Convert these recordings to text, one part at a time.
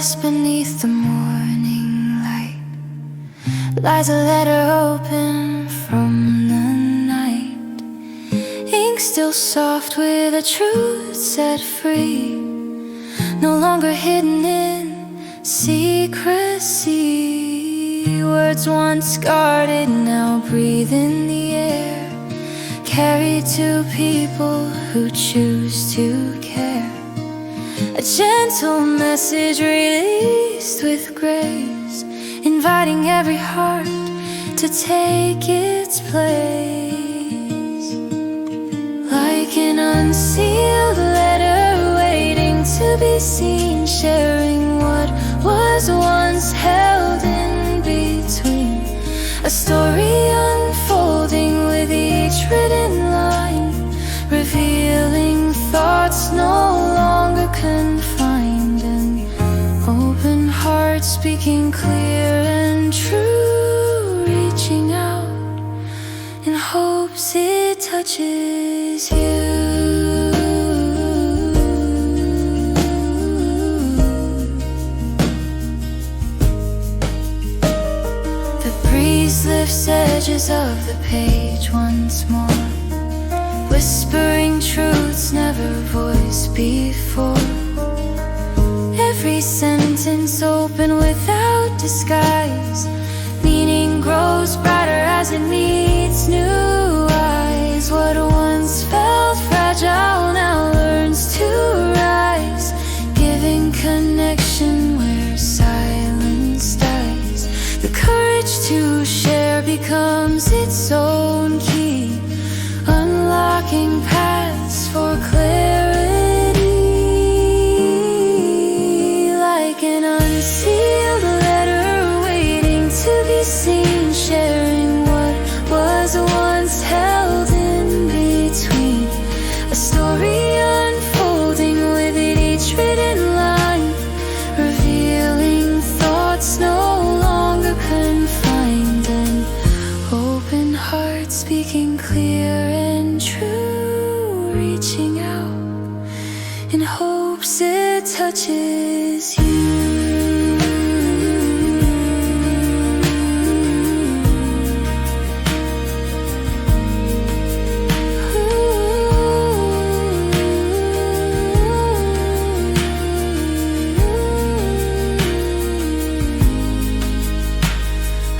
Just beneath the morning light lies a letter open from the night, ink still soft with a truth set free, no longer hidden in secrecy. Words once guarded now breathe in the air, carried to people who choose to care. A gentle message released with grace, inviting every heart to take its place. Like an unsealed letter waiting to be seen, sharing what was once held in between. A story unfolding with each written line, revealing thoughts no longer confined. An open heart speaking clear and true, reaching out in hopes it touches you. The breeze lifts edges of the page once more, whispering truths never voiced before. Every sentence open without disguise, meaning grows brighter as it meets new eyes. What once felt fragile now learns to rise, giving connection where silence dies. The courage to share becomes its own key, unlocking paths for clarity. Like an unsealed letter waiting to be seen, sharing what was once held in between. A story unfolding with each written line, revealing thoughts no longer confined. An open heart speaking clear and true, reaching out in hopes it touches you.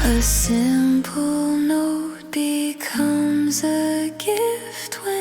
A simple note becomes a gift when